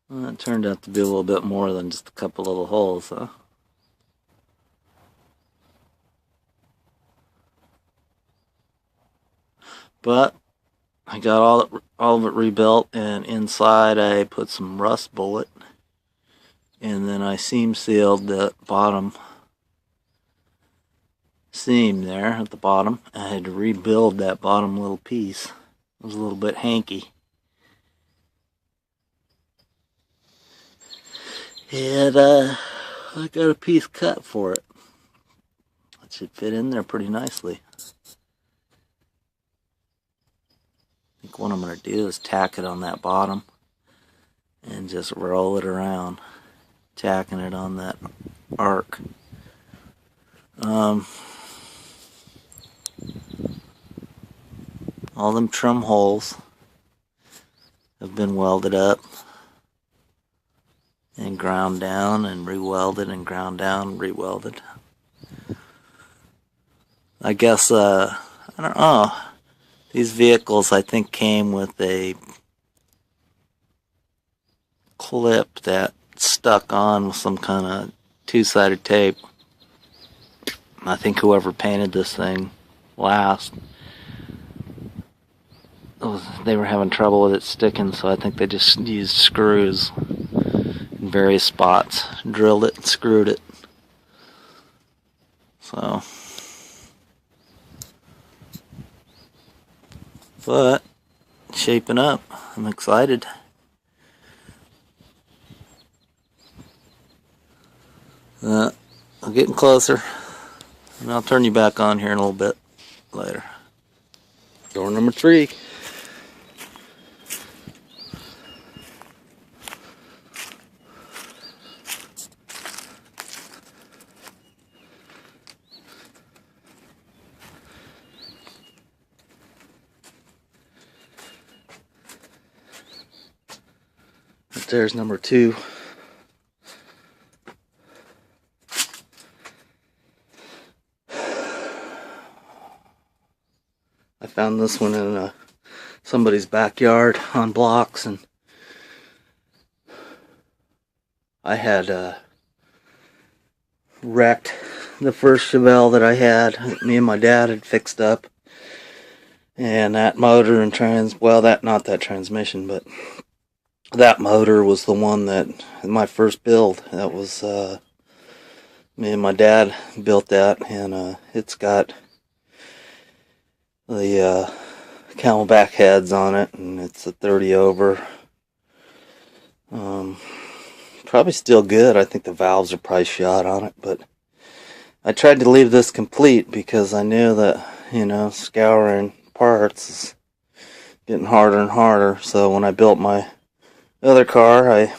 Well, it turned out to be a little bit more than just a couple little holes, huh? But I got all of it rebuilt, and inside I put some rust bullet, and then I seam sealed the bottom seam there at the bottom. I had to rebuild that bottom little piece. It was a little bit hanky. And I got a piece cut for it. It should fit in there pretty nicely. I think what I'm going to do is tack it on that bottom and just roll it around, tacking it on that arc. All them trim holes have been welded up and ground down and re-welded and ground down and re-welded. I guess, I don't know, these vehicles I think came with a clip that stuck on with some kind of two-sided tape. I think whoever painted this thing last, they were having trouble with it sticking, so I think they just used screws in various spots, drilled it and screwed it. So, but shaping up, I'm excited. I'm getting closer, and I'll turn you back on here in a little bit later. Door number 3. There's number 2. I found this one in somebody's backyard on blocks, and I had wrecked the first Chevelle that I had. Me and my dad had fixed up, and that motor and not that transmission, but that motor was the one that my first build. That was me and my dad built that, and it's got the Camelback heads on it, and it's a 30 over. Probably still good. I think the valves are probably shot on it, but I tried to leave this complete because I knew that, scouring parts is getting harder and harder. So when I built my other car, I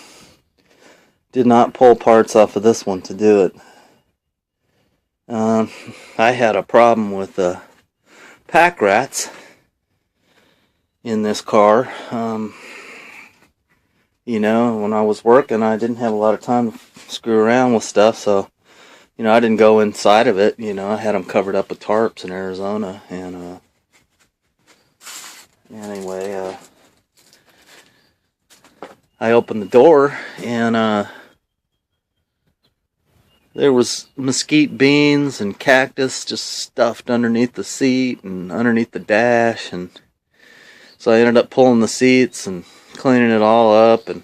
did not pull parts off of this one to do it. I had a problem with the pack rats in this car. When I was working, I didn't have a lot of time to screw around with stuff, so I didn't go inside of it. I had them covered up with tarps in Arizona, and anyway, I opened the door, and there was mesquite beans and cactus just stuffed underneath the seat and underneath the dash, and so I ended up pulling the seats and cleaning it all up, and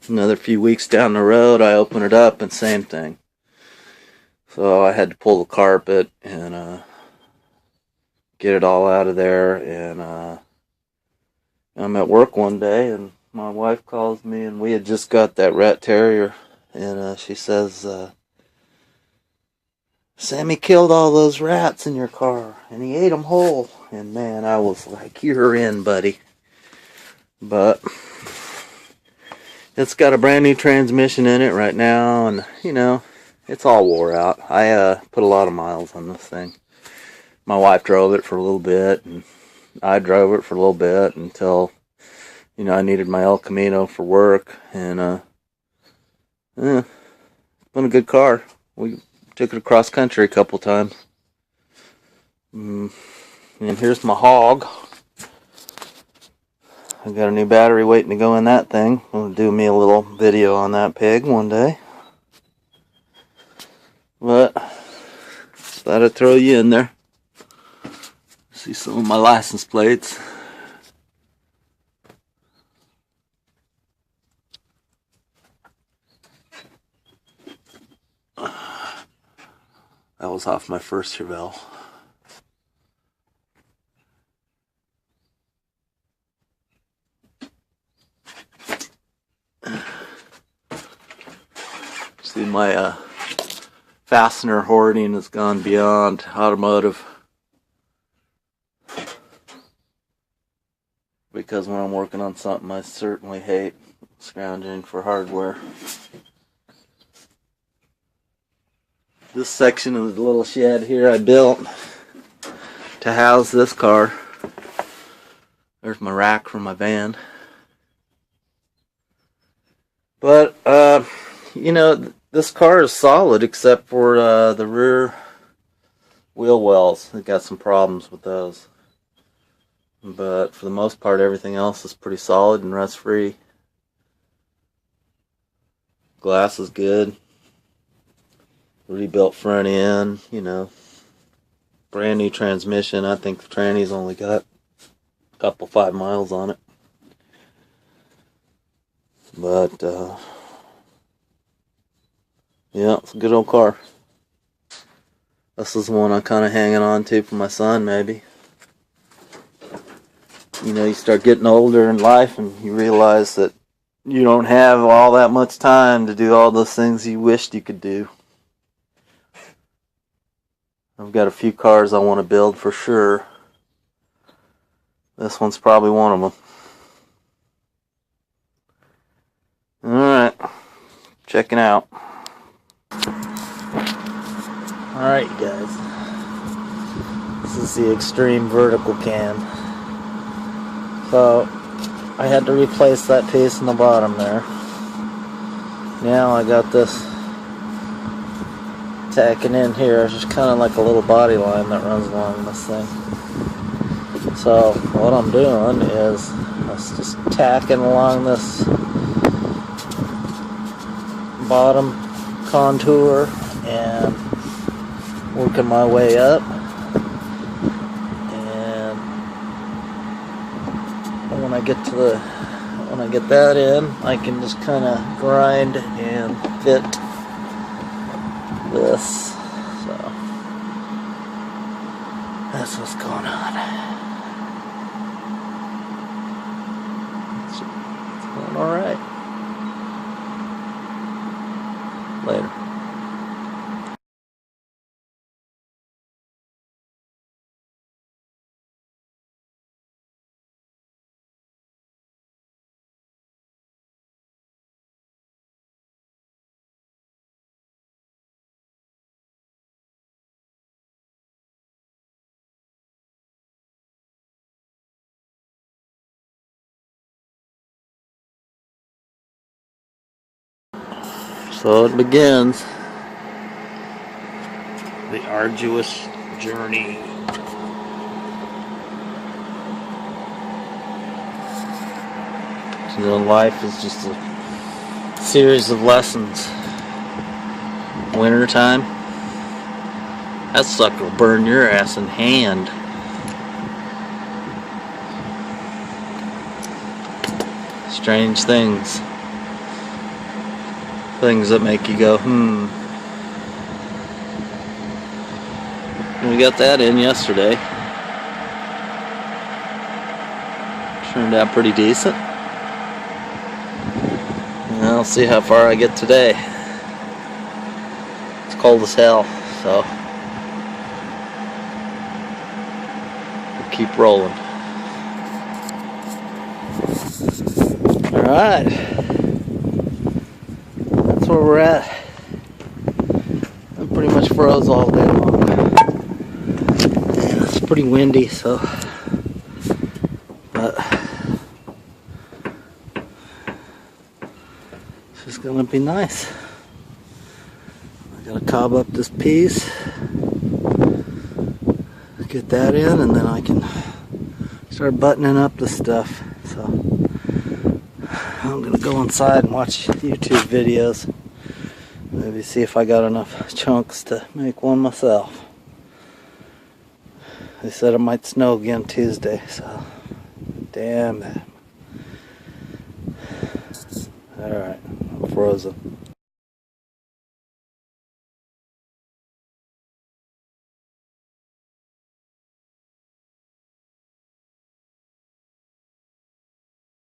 another few weeks down the road I opened it up and same thing. So I had to pull the carpet and get it all out of there, and I'm at work one day and my wife calls me, and we had just got that rat terrier, and she says, Sammy killed all those rats in your car, and he ate them whole. And man, I was like, you're in, buddy. But it's got a brand new transmission in it right now, and it's all wore out. I put a lot of miles on this thing. My wife drove it for a little bit, and I drove it for a little bit until I needed my El Camino for work, and it's been a good car. We took it across country a couple times. And here's my hog. I got a new battery waiting to go in that thing. I'll do me a little video on that pig one day. But thought I'd throw you in there. See some of my license plates. That was off my first Chevelle. See, my fastener hoarding has gone beyond automotive. Because when I'm working on something, I certainly hate scrounging for hardware. This section of the little shed here I built to house this car. There's my rack for my van. But, you know, this car is solid except for the rear wheel wells. It got some problems with those. But for the most part, everything else is pretty solid and rust-free. Glass is good. Rebuilt front end, you know. Brand new transmission. I think the tranny's only got a couple 5 miles on it. But, yeah, it's a good old car. This is the one I'm kind of hanging on to for my son, maybe. You know, you start getting older in life and you realize that you don't have all that much time to do all those things you wished you could do. I've got a few cars I want to build for sure. This one's probably one of them. Alright, checking out. Alright, you guys. This is the extreme vertical cam. So, I had to replace that piece in the bottom there. Now I got this tacking in here. It's just kind of like a little body line that runs along this thing. So, what I'm doing is just tacking along this bottom contour and working my way up. When I get that in, I can just kind of grind and fit this. So that's what's going on. It's going all right. Later. So it begins the arduous journey. So life is just a series of lessons. Winter time, that sucker will burn your ass in hand. Strange things. Things that make you go, We got that in yesterday. Turned out pretty decent. And I'll see how far I get today. It's cold as hell, so we'll keep rolling. Alright. That's where we're at. I'm pretty much froze all day long. It's pretty windy, so but it's just gonna be nice. I gotta cob up this piece, get that in, and then I can start buttoning up the stuff. So I'm gonna go inside and watch YouTube videos. Maybe see if I got enough chunks to make one myself. They said it might snow again Tuesday, so damn it. Alright, I'm frozen.